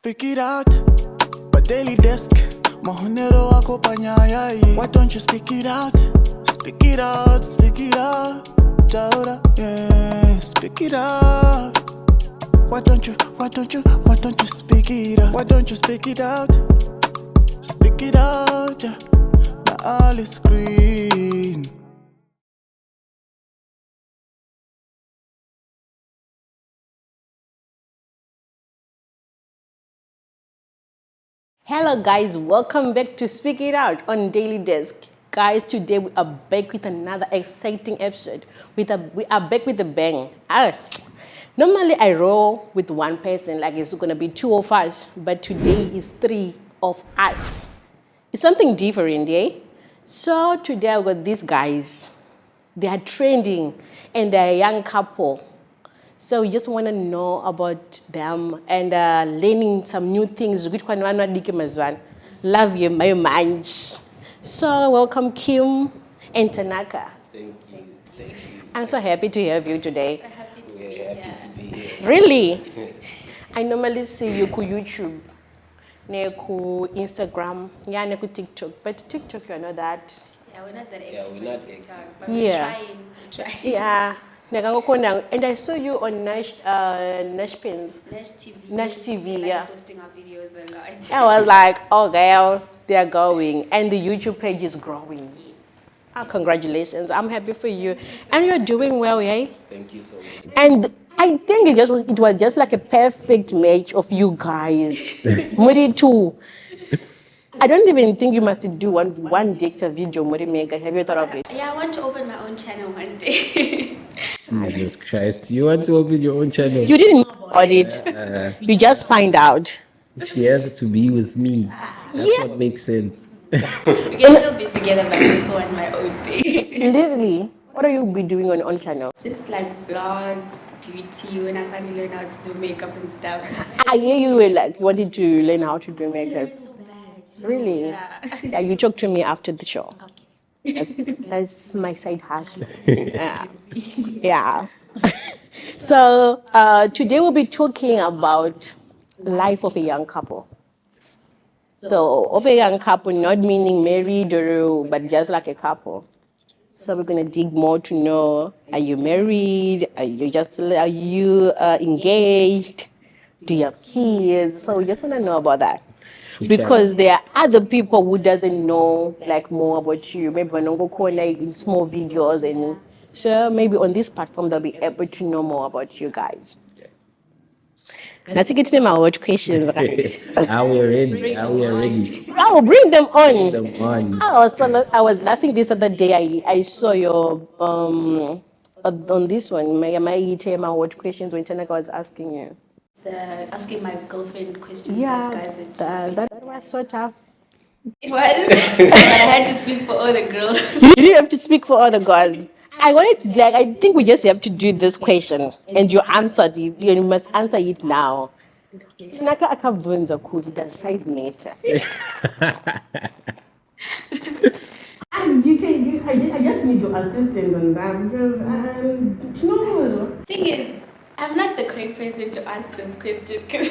Speak it out, but daily desk. Mahonero wako panyayai. Why don't you speak it out? Speak it out, speak it out. Daughter, yeah, speak it out. Why don't you speak it out? Why don't you speak it out? Speak it out, yeah. Now all is green. Hello guys, welcome back to Speak It Out on Daily Desk. Guys, today we are back with another exciting episode. We are back with a bang. Normally I roll with one person, like it's gonna be two of us, but today is three of us. It's something different, eh? So today I've got these guys. They are trending and they're a young couple. So we just want to know about them and learning some new things. Love you very much. So welcome Kim and Tanaka. Thank you. I'm so happy to have you today. Happy to be here. Really? I normally see you on YouTube, on Instagram, yeah, on TikTok. But TikTok, you're not that. Yeah, we're not that We're not active. but we're trying. Yeah. And I saw you on Nash Pins. Nash TV, yeah. Posting our videos and I was like, oh girl, they're going. And the YouTube page is growing. Yes. Oh, congratulations. I'm happy for you. And you're doing well, eh? Thank you so much. And I think it was just like a perfect match of you guys. Muri too. I don't even think you must do one dicta video, Muri Mega. Have you thought of it? Yeah, I want to open my own channel one day. Jesus Christ. You want to open your own channel? You didn't know about it. You just find out. She has to be with me. That's what makes sense. We can still be together, but I also want my own thing. Literally, what are you be doing on your own channel? Just like vlogs, beauty, when I finally learn how to do makeup and stuff. I hear you were like wanted to learn how to do makeup. So bad. Really? Yeah, you talk to me after the show. Okay. That's my side hustle. Yeah. So today we'll be talking about life of a young couple. So of a young couple, not meaning married but just like a couple. So we're gonna dig more to know: are you married? Are you engaged? Do you have kids? So we just wanna know about that. Because there are other people who doesn't know like more about you. Maybe like in small videos, and so maybe on this platform they'll be able to know more about you guys. Let's get to my old questions. Are we ready? Oh, bring them on. Bring them on. I was laughing this other day. I saw your on this one. My old questions when Tanaka was asking you. Asking my girlfriend questions. Yeah, that that was so tough. it was. But I had to speak for all the girls. You didn't have to speak for all the girls. I think we just have to do this question, and you answered it. You must answer it now. Tanaka akavunza kuti decide later. And I just need your assistance on that because Thing is, I'm not the correct person to ask this question because,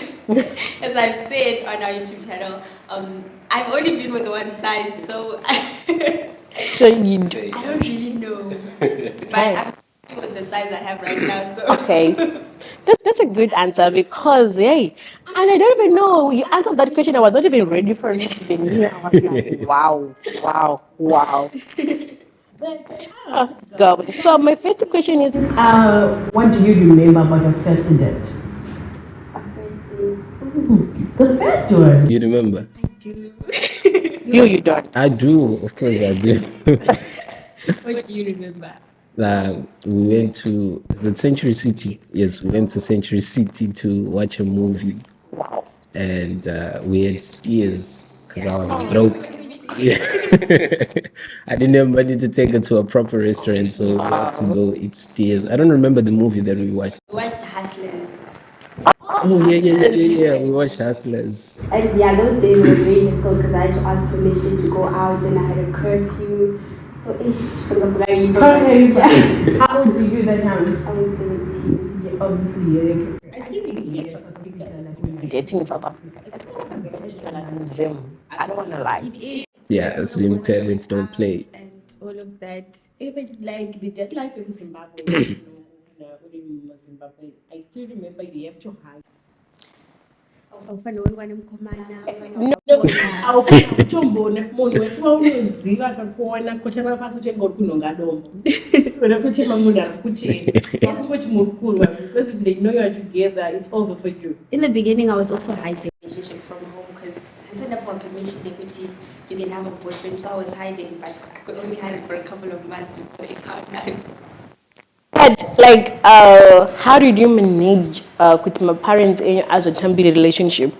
as I've said on our YouTube channel, I've only been with one size, so so you do. I don't really know. But I'm happy with the size I have right now. So Okay, that's a good answer because and I don't even know you answered that question. I was not even ready for it to be here. I was like, wow. But go. So my first question is, what do you remember about your first date? The first one. Do you remember? I do. You don't. I do. Of course I do. What do you remember? We went to Century City. Yes, we went to Century City to watch a movie. Wow. And we had steers because I was broke. Yeah. I didn't have money to take her to a proper restaurant, so we had to go eat steers. I don't remember the movie that we watched. We watched Hustlers. Oh, yeah. We watched Hustlers. And yeah, those days was very difficult because I had to ask permission to go out and I had a curfew. So How old were you that time? I was 17. Obviously, I think dating in South Africa. Zim. I don't want to lie. Yeah, Zim parents don't play. And all of that. Even like the jet life in Zimbabwe, in Zimbabwe, I still remember you have to hide. Awufane wena mkhomana. Awufuna ukutombona munhu wese waunoziva akakuona kutema pasi uchengori kunhonga dombo wena kutema munhu ari kutenda wafungoti muri kurwa because if they know you are together it's over for you. In the beginning, I was also hiding relationship from home because I said about permission equity, you can have a boyfriend, so I was hiding, but I could only hide it for a couple of months before it got out. But like, how did you manage with my parents as a temporary relationship?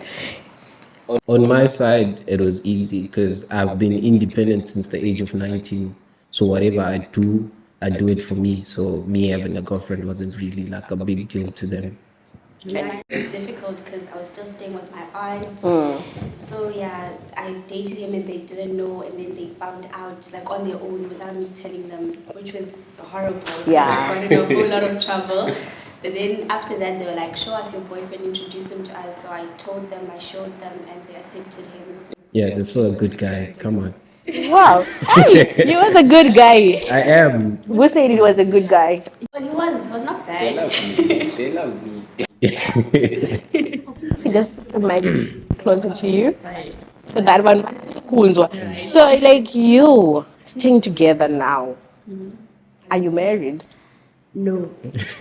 On my side, it was easy because I've been independent since the age of 19. So whatever I do it for me. So me having a girlfriend wasn't really like a big deal to them. Mine was difficult because I was still staying with my aunt. So yeah, I dated him and they didn't know, and then they found out like on their own without me telling them, which was horrible. Yeah. I got in a whole lot of trouble. But then after that, they were like, show us your boyfriend, introduce him to us. So I told them, I showed them, and they accepted him. Yeah, they saw a good guy. Come on. Wow. Hey, he was a good guy. I am. Who said he was a good guy? Well, he was not bad. They love me. He just put the mic closer to you. So that one. So like you staying together now. Are you married? No.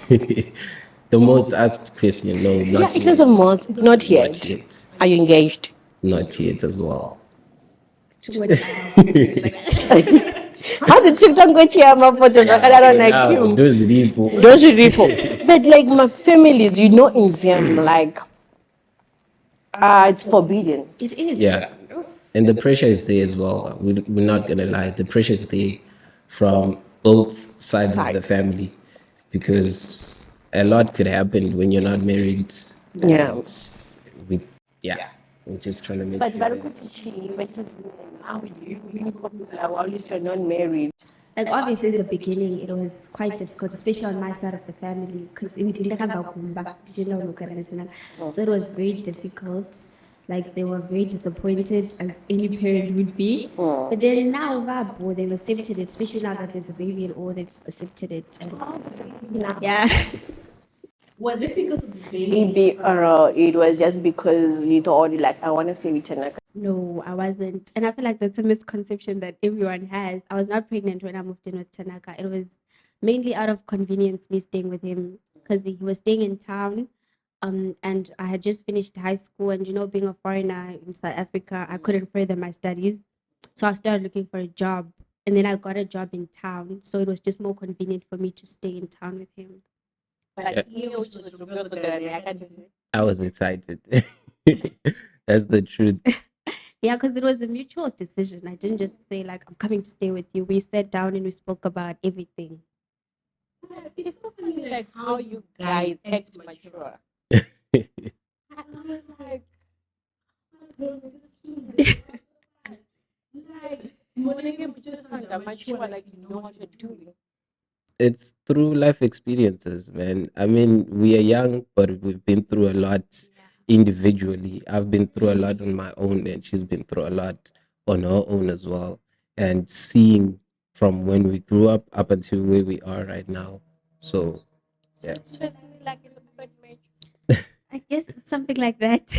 The most asked question, no, not Yeah, it yet. is a most. Not yet. Not yet. Are you engaged? Not yet as well. Too much. How did TikTok go to my photos? I don't like Now, you. those people. Those are people. But like my families, you know, in Zim, like, it's forbidden. It is. Yeah. And the pressure is there as well. We're not going to lie. The pressure is there from both sides of the family because a lot could happen when you're not married. Yeah. And we're just trying to make But sure very that- good, but now you being popular while you're not married. Like obviously in the beginning it was quite difficult, especially on my side of the family, because we didn't have a kumba, so it was very difficult. Like they were very disappointed as any parent would be. But then now they've accepted it, especially now that there's a baby and all, they've accepted it. And yeah. Was it because of the baby? Maybe, or it was just because you thought, like, I want to stay with Tanaka. No, I wasn't. And I feel like that's a misconception that everyone has. I was not pregnant when I moved in with Tanaka. It was mainly out of convenience, me staying with him, because he was staying in town. And I had just finished high school, and you know, being a foreigner in South Africa, I couldn't further my studies. So I started looking for a job, and then I got a job in town. So it was just more convenient for me to stay in town with him. But I was excited. That's the truth. Yeah, because it was a mutual decision. I didn't just say like, I'm coming to stay with you. We sat down and we spoke about everything. it's so funny, like, how you guys act mature. I was like, what's wrong with this kid? Like, you just find that mature, like, you know what you're doing. It's through life experiences, man. I mean, we are young, but we've been through a lot individually. I've been through a lot on my own, and she's been through a lot on her own as well. And seeing from when we grew up until where we are right now. So, yeah. So, like, in the bed match. I guess it's something like that.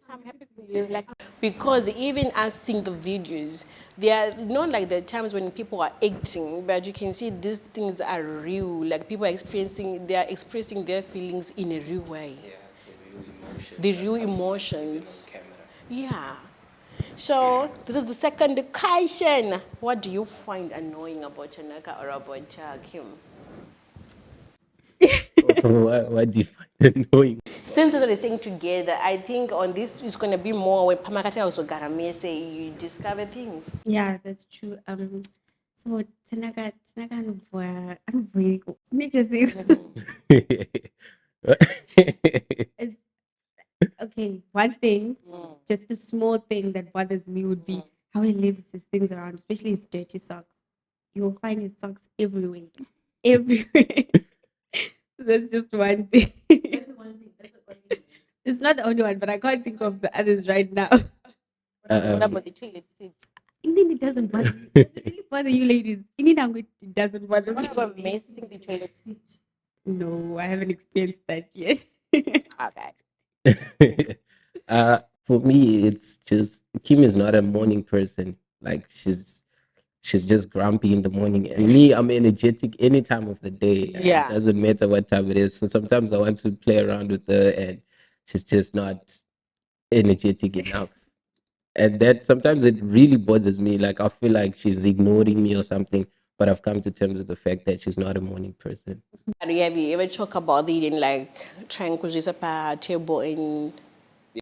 I'm happy for you, like, because even us seeing the videos, they are not like the times when people are acting, but you can see these things are real. Like people are they are expressing their feelings in a real way. The real emotions. Yeah. So this is the second question. What do you find annoying about Tanaka or about Kim? What do you find annoying? Since we're staying together, I think on this it's going to be more when Pamakate also say you discover things. Yeah, that's true. So Tanaka and boy, I'm very. Let me just say. It's- okay, one thing, just a small thing that bothers me would be how he leaves his things around, especially his dirty socks. You'll find his socks everywhere, everywhere. That's just one thing. It's not the only one, but I can't think of the others right now. What about the toilet seat? Indian, it doesn't bother me. Does it really bother you ladies? Indian language, it doesn't bother What me. about missing the toilet seat? No, I haven't experienced that yet. Okay. For me, it's just Kim is not a morning person. Like she's just grumpy in the morning. And me, I'm energetic any time of the day. Yeah. It doesn't matter what time it is. So sometimes I want to play around with her and she's just not energetic enough. And that sometimes it really bothers me. Like I feel like she's ignoring me or something. But I've come to terms with the fact that she's not a morning person. Have you ever talk about it in like trying to just a table and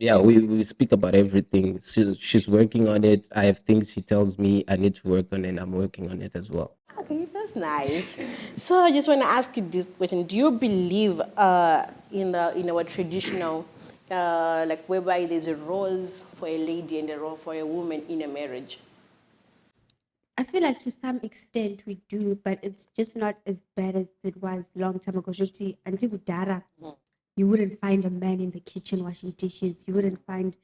Yeah, we speak about everything. She's working on it. I have things she tells me I need to work on, and I'm working on it as well. okay, that's nice. So I just want to ask you this question: do you believe in our traditional like whereby there's a roles for a lady and a role for a woman in a marriage? I feel like to some extent we do, but it's just not as bad as it was long time ago. Shoti, until Dara, you wouldn't find a man in the kitchen washing dishes. You wouldn't find.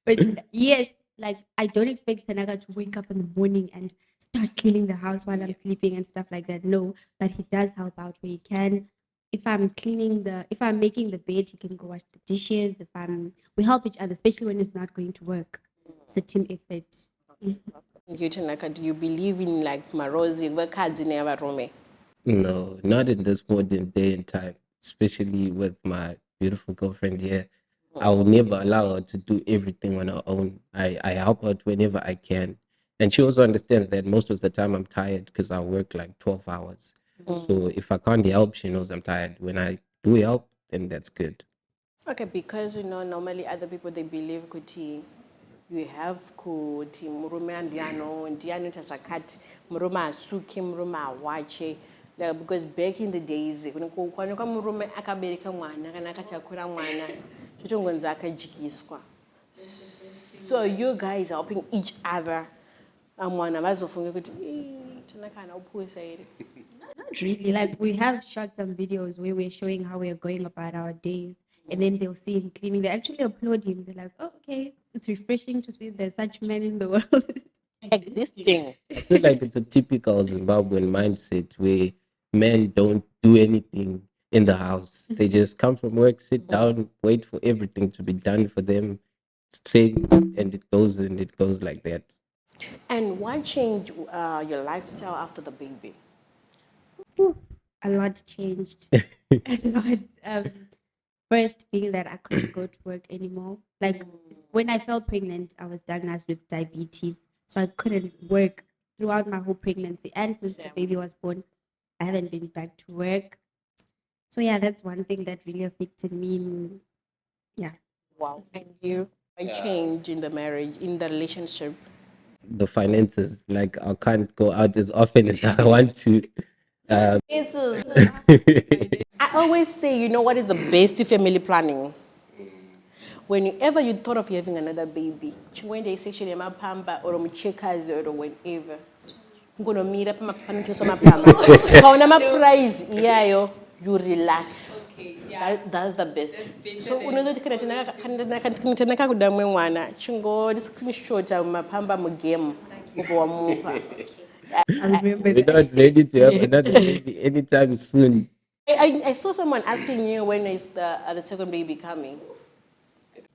But yes, like I don't expect Tanaka to wake up in the morning and start cleaning the house while I'm sleeping and stuff like that. No, but he does help out where he can. If I'm making the bed, he can go wash the dishes. We help each other, especially when he's not going to work. It's a team effort. You, Tanaka, do you believe in like Marozi, where cards in ever Rome? No, not in this modern day and time, especially with my beautiful girlfriend here. I will never allow her to do everything on her own. I help out whenever I can. And she also understands that most of the time I'm tired because I work like 12 hours. So if I can't help, she knows I'm tired. When I do help, then that's good. Okay, because normally other people they believe kuti you have kuti murume ndiano tasakati murume asuke murume awache because back in the days kwaonekwa murume akabereka mwana kana akachakura mwana chotongonzi akajikiswa. So you guys are helping each other mwana vazofunga kuti Tanaka ana upuisa here. Not really. Like we have shot some videos where we're showing how we're going about our days, and then they'll see him cleaning. They actually applaud him. They're like, oh, "Okay, it's refreshing to see there's such men in the world." Existing. I feel like it's a typical Zimbabwean mindset where men don't do anything in the house. They just come from work, sit down, wait for everything to be done for them, sing, and it goes like that. And why change your lifestyle after the baby? Ooh, a lot changed. A lot. First being that I couldn't go to work anymore. Like when I fell pregnant, I was diagnosed with diabetes, so I couldn't work throughout my whole pregnancy, and since the baby was born, I haven't been back to work. So yeah, that's one thing that really affected me. Yeah. Wow. And you? Why change in the marriage, in the relationship? The finances, like I can't go out as often as I want to. I always say, you know what is the best family planning? Whenever you thought of having another baby, when they section in my pamba or checkers or whenever, I'm going to meet up my panel to my pamba. My prize, yeah, you relax. That's the best. So, unaweza kanataka kudamwe mwana, chingo screenshot ya mapamba mu game kwa mupa. I remember We're that. not ready to have another baby anytime soon. I saw someone asking you when is the second baby coming.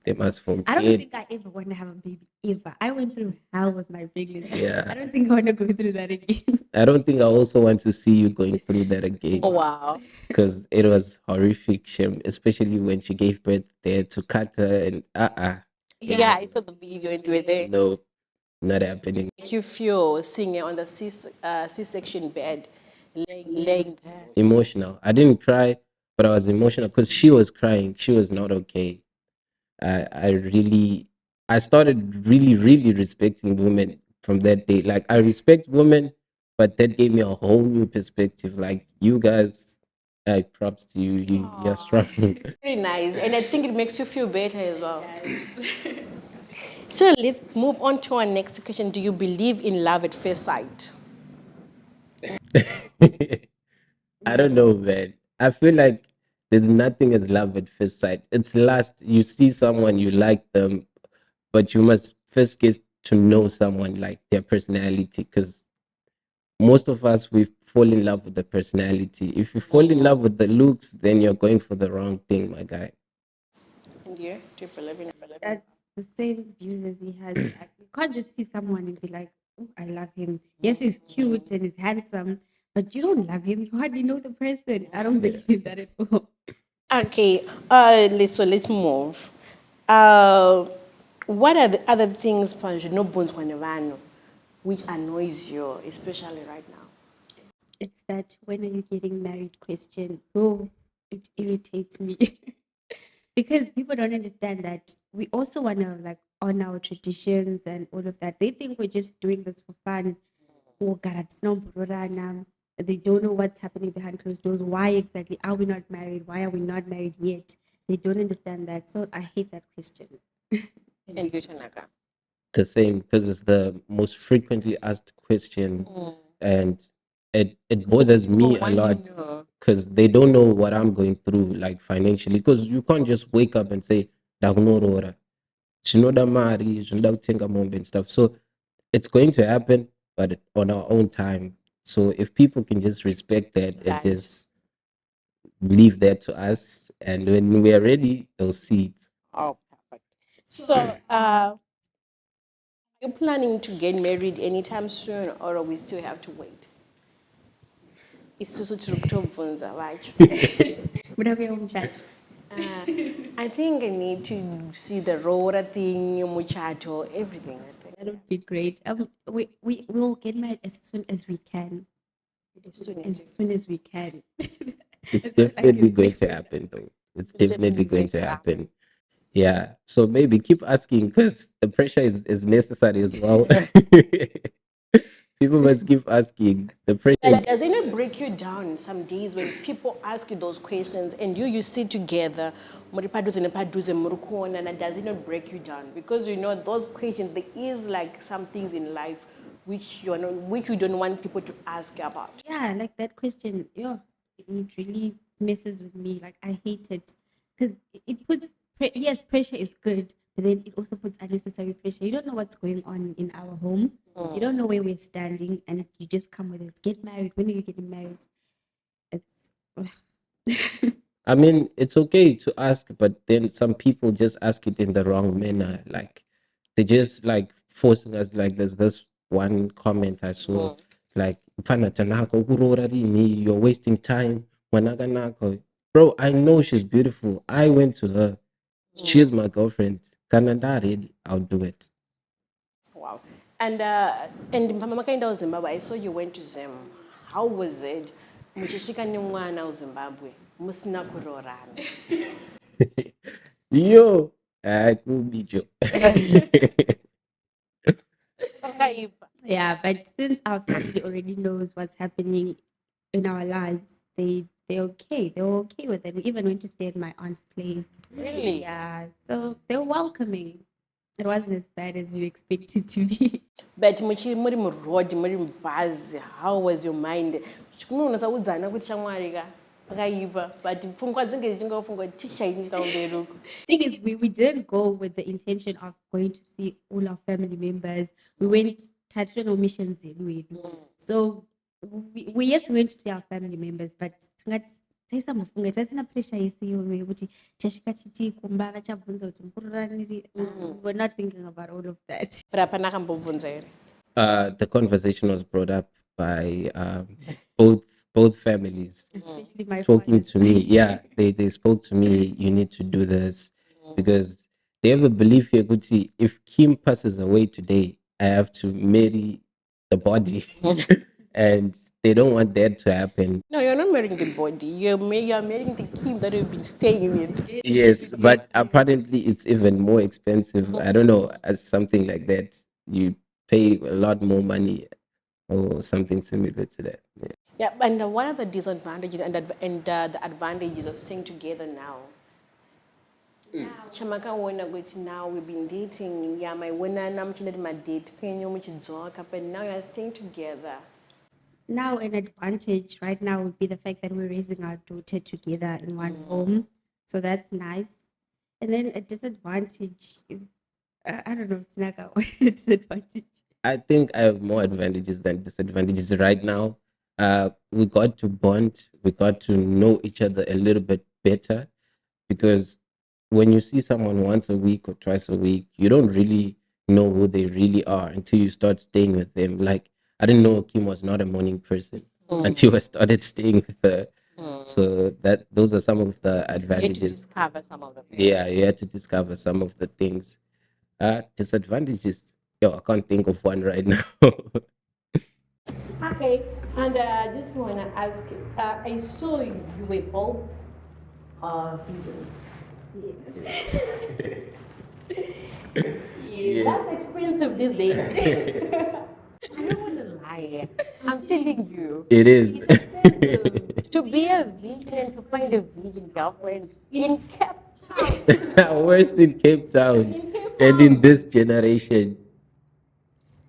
They must I don't forget. think I ever want to have a baby ever. I went through hell with my pregnancy. Yeah. I don't think I want to go through that again. I don't think I also want to see you going through that again. Oh, wow. Because it was horrific shame, especially when she gave birth there to cut her and Yeah, I saw the video and you were there. no, not happening. Make you feel seeing on the C-section bed, laying there. Emotional. I didn't cry, but I was emotional because she was crying. She was not okay. I started really respecting women from that day. Like I respect women, but that gave me a whole new perspective. Like you guys, props to you. You're strong. Very nice. And I think it makes you feel better as well. So let's move on to our next question. Do you believe in love at first sight? I don't know, man. I feel like There's nothing as love at first sight. It's lust. You see someone, you like them, but you must first get to know someone, like their personality, because most of us, we fall in love with the personality. If you fall in love with the looks, then you're going for the wrong thing, my guy. And you? Do you believe in That's the same views as he has. Like, you can't just see someone and be like, oh, I love him. Yes, he's cute and he's handsome, but you don't love him. You hardly know the person. I don't believe that at all. Okay, let's move. What are the other things which annoys you, especially right now? It's that when are you getting married question. Oh, it irritates me. Because people don't understand that we also want to like honor our traditions and all of that. They think we're just doing this for fun. Oh God, it's no Burana. They don't know what's happening behind closed doors. Why exactly are we not married? Why are we not married yet? They don't understand that. So I hate that question. And you, Tanaka? The same, because it's the most frequently asked question, and it bothers me a lot because they don't know what I'm going through, like financially. Because you can't just wake up and say "Dakunorora, shinoda mari, shinoda kutenga mombe," and stuff. So it's going to happen, but on our own time. So if people can just respect that and Right. just leave that to us, and when we are ready, they'll see it. Oh, perfect. So, are you planning to get married anytime soon, or we still have to wait? Isusu tiri kutobvunza vacho. Whatever your own chat. I think I need to see the Rora thing, muchacho, everything. I think. That would be great. We will get married as soon as we can. As soon as we can. It's That's all I definitely can going say. to happen, though. It's definitely going to happen. Yeah. So maybe keep asking because the pressure is necessary as well. People must keep asking. The pressure is But does it not break you down some days when people ask you those questions and you sit together, muri padhuze nepadhuze muri kuonana, does it not break you down? Because you know those questions, there is like some things in life which which you don't want people to ask about. Yeah, like that question, yeah, it really messes with me. Like I hate it because it puts yes, pressure is good, but then it also puts unnecessary pressure. You don't know what's going on in our home. You don't know where we're standing, and you just come with us. Get married. When are you getting married? It's I mean, it's okay to ask, but then some people just ask it in the wrong manner. Like they just like forcing us. Like there's this one comment I saw, like "Mfana Tanaka, ukurora rini, you're wasting time. Wanaga nako." Bro, I know she's beautiful. I went to her. She's my girlfriend. Canada ready, I'll do it. Wow. And Mama Kinda Zimbabwe, I saw you went to Zim. How was it? Muchishika ni mwana wa Zimbabwe. Musina kurorana. Yo, I could be Joe. yeah, but since our family already knows what's happening in our lives, they're okay. They're okay with it. We even went to stay at my aunt's place. Really? Yeah, so they're welcoming. It wasn't as bad as we expected to be. But muri road, muri bus, how was your mind? Chikumu unasaudzana kuti shamwari ka pakaipa, but pfungwa dzinge dzichingofunga kuti tishaini chikaumberuko. Thing is, we didn't go with the intention of going to see all our family members. We went to missions in. So we yes, we went to see our family members, but tasina pressure yekuti tasvika titi kumba vachabvunza kuti mukuroraniri. We're not thinking about all of that. But hapana kambobvunza here. The conversation was brought up by both families. Especially my Talking father's to me. side. Yeah, they spoke to me. You need to do this because they have a belief here. Guti, if Kim passes away today, I have to marry the body, and they don't want that to happen. No, you're not marrying the body. You're marrying the Kim that you've been staying with. Yes, but apparently it's even more expensive. I don't know, as something like that. You pay a lot more money or something similar to that. Yeah. Yeah, and what are the disadvantages and the advantages of staying together now? Chamakaona kuti now we've been dating. Yeah, my winner, I'm chilling my date. But now you're staying together. now an advantage right now would be the fact that we're raising our daughter together in one home. So that's nice. And then a disadvantage is, I don't know, Tanaka, what is the disadvantage? I think I have more advantages than disadvantages right now. We got to bond, we got to know each other a little bit better, because when you see someone once a week or twice a week, you don't really know who they really are until you start staying with them. Like, I didn't know Kim was not a morning person until I started staying with her. So that those are some of the You had to advantages. discover some of the things. Yeah, you had to discover some of the things. Disadvantages. Yo, I can't think of one right now. Okay, and I just want to ask, I saw you were both vegans. That's expensive these days. I don't want to lie. I'm telling you. It is. It's expensive to be a vegan and to find a vegan girlfriend in Cape Town. Worse in Cape Town In Cape and in Town. this generation.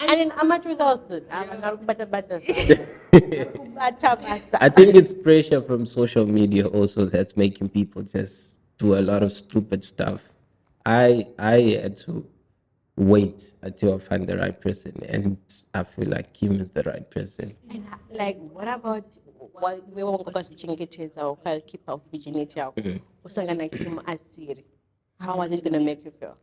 And in Amateur Dawson, I'm not butter. I think it's pressure from social media also that's making people just do a lot of stupid stuff. I had to wait until I find the right person, and I feel like Kim is the right person. And like, what about what we won't go to chingitis or keep our virginity out? Usangana Kim Asiri. How was it gonna make you feel?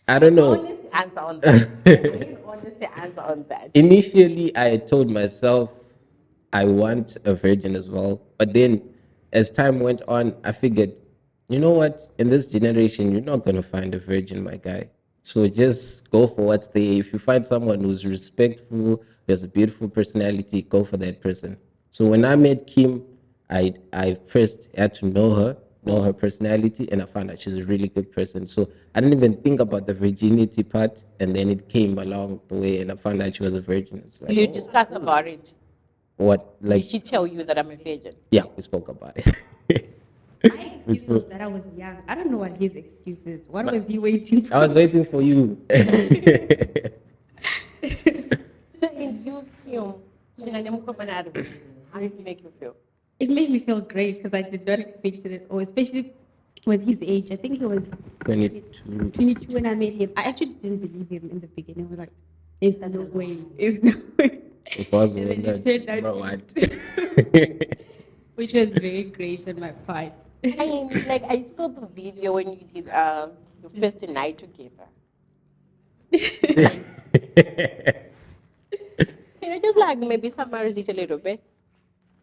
I don't know. Honest answer on that. I need honest answer on that. Initially, I told myself I want a virgin as well. But then as time went on, I figured, you know what? In this generation, you're not going to find a virgin, my guy. So just go for what's there. If you find someone who's respectful, who has a beautiful personality, go for that person. So when I met Kim, I first had to know her personality, and I found out she's a really good person. So I didn't even think about the virginity part, and then it came along the way, and I found out she was a virgin. It's like, Will you discuss about it? what? Like, Did she tell you that I'm a virgin? yeah, we spoke about it. My excuse was that I was young. I don't know what his excuse is. What was he waiting for? I was waiting for you. So in you film, how did it make you feel? It made me feel great because I did not expect it at all, especially with his age. I think he was 22. 22 when I met him. I actually didn't believe him in the beginning. I was like, there's no way. There's no way. It was And then one it turned out bro, to what? which was very great on my part. I mean, like, I saw the video when you did your first night together. Can you just like maybe summarize it a little bit?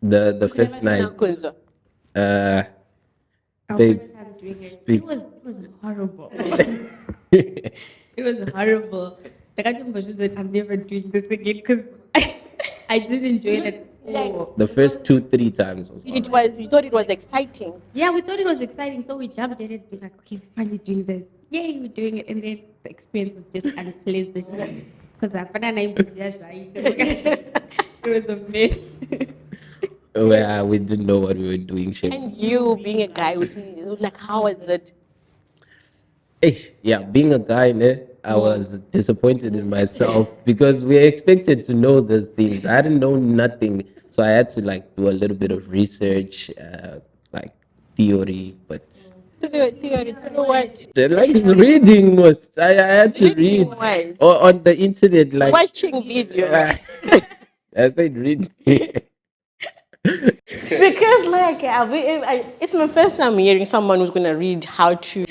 The first night. Our Babe, first time doing it. speak. It was horrible. It was horrible. Like I just said, I'm never doing this again because I did enjoy it. Like, The first 2-3 times was it horrible. was, you thought it was exciting. Yeah, we thought it was exciting, so we jumped at it. We're like, okay, we're finally doing this. Yay, we're doing it. And then the experience was just unpleasant because I found it was a mess. Where we didn't know what we were doing. Shit. And you being a guy with me, it was like, how was it? Yeah, being a guy, I was disappointed in myself because we are expected to know those things. I didn't know nothing, so I had to like do a little bit of research, like theory, but Theory, what? like reading was I had to Reading read what? or on the internet, like Watching videos. I said read. Because like it's my first time hearing someone who's gonna read how to.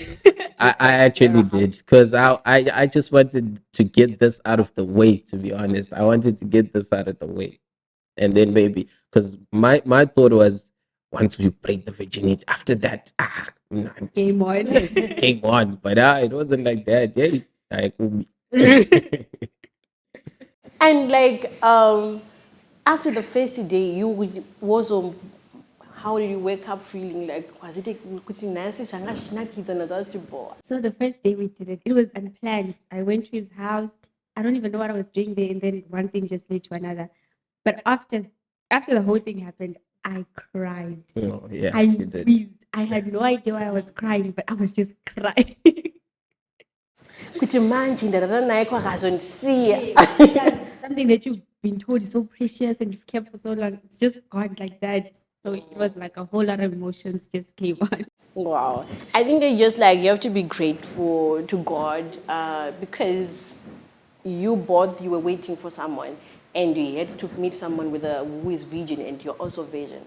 I actually did because I just wanted to get this out of the way. To be honest, I wanted to get this out of the way, and then maybe because my thought was once we break the virginity, after that, Game on. game on. But it wasn't like that. Yeah, like And like after the first day, you was on. How did you wake up feeling? Like was it So the first day we did it, it was unplanned. I went to his house. I don't even know what I was doing there, and then one thing just led to another. But after the whole thing happened, I cried. oh, yeah, I she did. wept. I had no idea why I was crying, but I was just crying. Could you imagine that I don't know Something that you've been told is so precious and you've kept for so long. It's just gone like that. So it was like a whole lot of emotions just came on. Wow. I think they just like you have to be grateful to God because you were waiting for someone and you had to meet someone who is virgin and you're also virgin.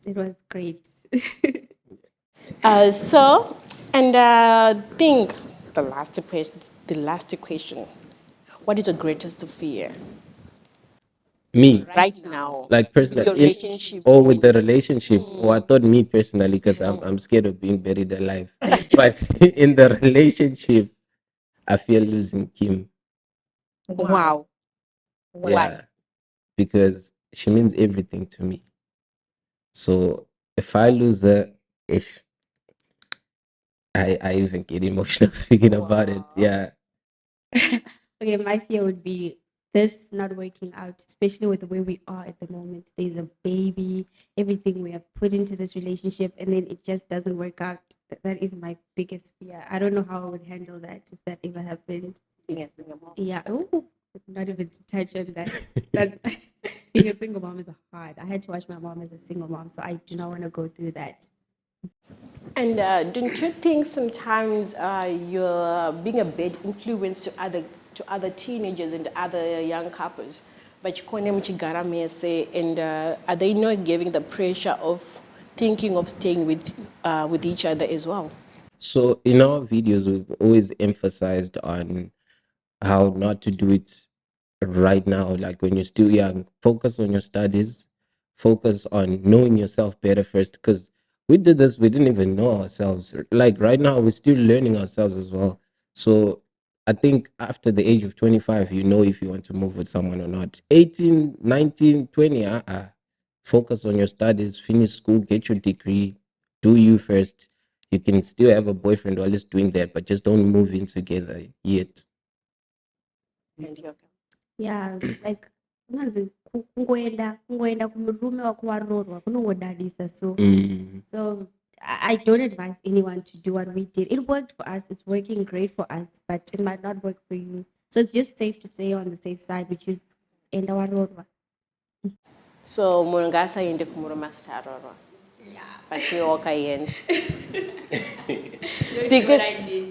It was great. So, and think the last question. What is your greatest fear Me, right now? like personally, Your relationship. or with the relationship, or I thought me personally, because I'm scared of being buried alive. But in the relationship, I fear losing Kim. Wow. Yeah, because she means everything to me. So if I lose her, ish, I even get emotional speaking about it. Yeah. Okay, my fear would be this not working out, especially with the way we are at the moment. There's a baby, everything we have put into this relationship, and then it just doesn't work out. That is my biggest fear. I don't know how I would handle that if that ever happened. Yeah. Oh, not even to touch on that. That's being a single mom is hard. I had to watch my mom as a single mom, so I do not want to go through that. And don't you think sometimes you're being a bad influence to other teenagers and other young couples? But you can't muchigara mese, and are they not giving the pressure of thinking of staying with each other as well? So in our videos, we've always emphasized on how not to do it right now, like when you're still young. Focus on your studies, focus on knowing yourself better first, because we did this, we didn't even know ourselves. Like right now, we're still learning ourselves as well. So I think after the age of 25, you know if you want to move with someone or not. 18, 19, 20, focus on your studies, finish school, get your degree, do you first. You can still have a boyfriend while he's doing that, but just don't move in together yet. Yeah, like kunonzi kungoenda kumurume wako waroorwa kunongodadisa. So I don't advise anyone to do what we did. It worked for us, it's working great for us, but it might not work for you. So it's just safe to stay on the safe side, which is enda waroorwa. So Mungasa ende kumuruma sitaroro. But you wakaenda.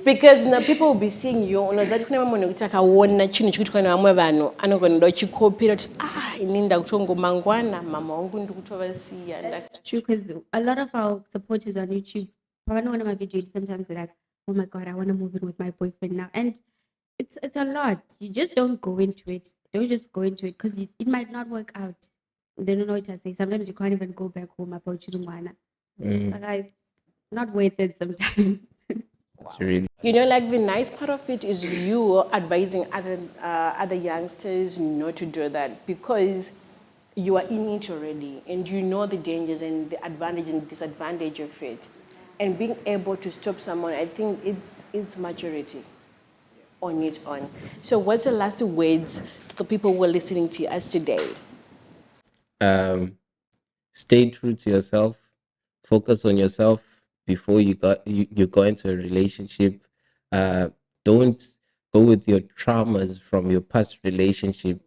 Because now people will be seeing you unozati kuna mamwe nekuti akaona chinhu chikuitwa nevamwe vanhu anogona uchikopira kuti ininda kutongomangwana mama wangu ndikutovasiya. That's true, because a lot of our supporters on YouTube, pavanoona mavideo sometimes they're like, oh my god, I want to move in with my boyfriend now. And it's a lot. You just don't go into it. Don't just go into it because it might not work out. They don't know what to say. Sometimes you can't even go back home about Chirumwana. It's like, not worth it sometimes. It's really You know, like the nice part of it is you advising other youngsters not to do that because you are in it already and you know the dangers and the advantage and disadvantage of it. And being able to stop someone, I think it's maturity on its own. So what's the last words to the people who are listening to us today? Stay true to yourself, focus on yourself before you go into a relationship. Don't go with your traumas from your past relationship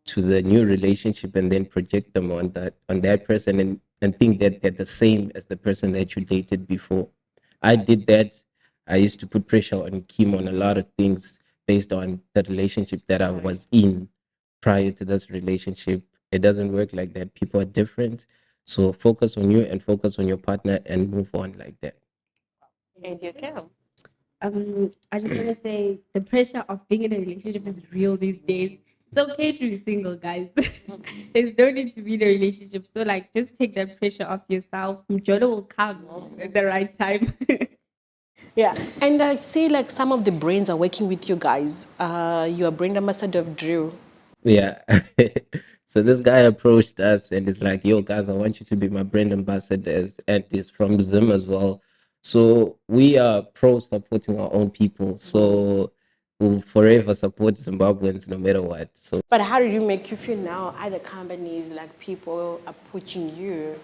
to the new relationship and then project them on that person and think that they're the same as the person that you dated before. I did that. I used to put pressure on Kim on a lot of things based on the relationship that I was in prior to this relationship. It doesn't work like that. People are different. So focus on you and focus on your partner and move on like that. And you can. I just want to say the pressure of being in a relationship is real these days. It's okay to be single, guys. There's no need to be in a relationship. So, like, just take that pressure off yourself. Jodo will come at the right time. Yeah, and I see like some of the brands are working with you guys. You are brand ambassador of Drew. Yeah. So this guy approached us and is like, yo, guys, I want you to be my brand ambassadors. And he's from Zim as well. So we are pro supporting our own people. So we'll forever support Zimbabweans no matter what. So But how do you make you feel now? Other companies, like people are pushing you.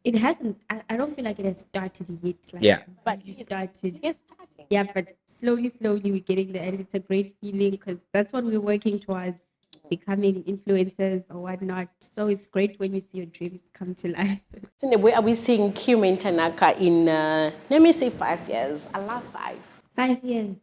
It hasn't, I don't feel like it has started yet. Like, yeah. but you started. It's starting. Yeah, but slowly we're getting there. And it's a great feeling because that's what we're working towards. becoming influencers or whatnot. So it's great when you see your dreams come to life. In a way, are we seeing Kim and Tanaka in, let me say 5 years? I love 5. 5 years,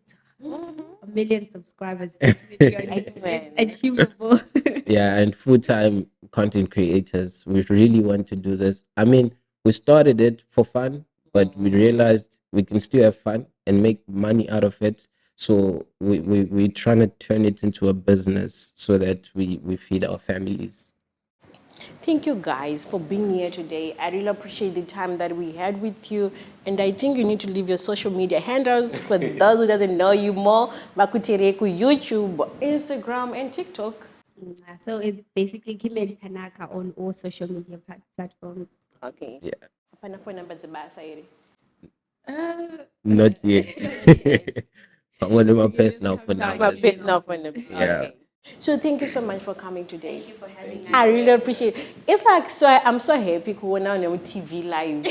a million subscribers. Definitely on YouTube. It's achievable. Yeah, and full-time content creators. We really want to do this. I mean, we started it for fun, but we realized we can still have fun and make money out of it. So we're trying to turn it into a business so that we feed our families. Thank you guys for being here today. I really appreciate the time that we had with you. And I think you need to leave your social media handles for those who doesn't know you more. Makutereku, YouTube, Instagram, and TikTok. So it's basically Kim and Tanaka on all social media platforms. Okay. Yeah. Apana phone number zibasa iri. Not yet. I want my personal for now. My personal phone number. Yeah. Okay. So thank you so much for coming today. Thank you for having me. I really appreciate it. In fact, so I'm so happy to go now on TV live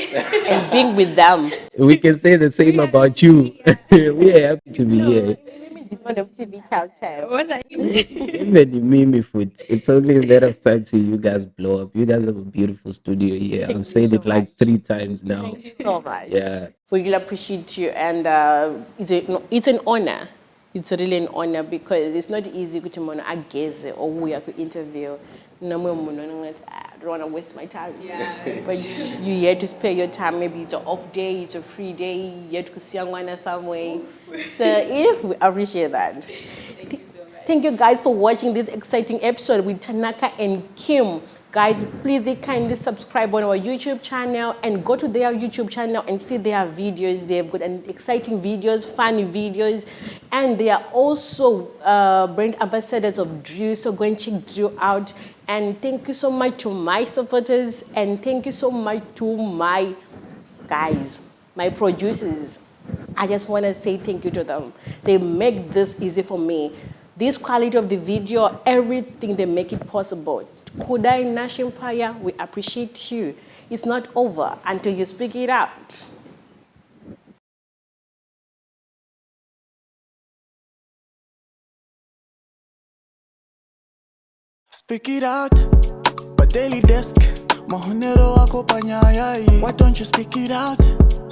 and being with them. We can say the same about you. We are happy to be here. Even the Mimi food, it's only a matter of time till you guys blow up. You guys have a beautiful studio here. I've said it like 3 times now. Thank you so much. Yeah. We really appreciate you, and it's an honor. It's really an honor because it's not easy to ageze or we have to interview. I don't want to waste my time. Yeah, but you have to spare your time. Maybe it's an off day, it's a free day. You have to see someone some way. So we appreciate that. Thank you guys for watching this exciting episode with Tanaka and Kim. Guys, please kindly subscribe on our YouTube channel and go to their YouTube channel and see their videos. They've got exciting videos, funny videos, and they are also brand ambassadors of Drew. So go and check Drew out. And thank you so much to my supporters, and thank you so much to my guys, my producers. I just want to say thank you to them. They make this easy for me. This quality of the video, everything, they make it possible. Kuda in Nash Empire, we appreciate you. It's not over until you speak it out. Speak it out, but daily desk. Mahonero wako panyayai. Why don't you speak it out?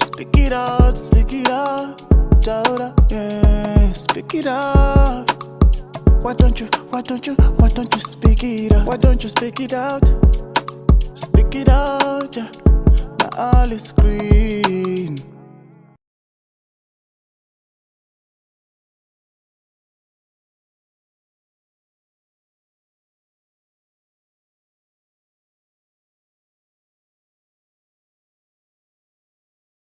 Speak it out, speak it out. Taura, yeah, speak it out. Why don't you speak it out? Why don't you speak it out? Speak it out, yeah. Now all is green.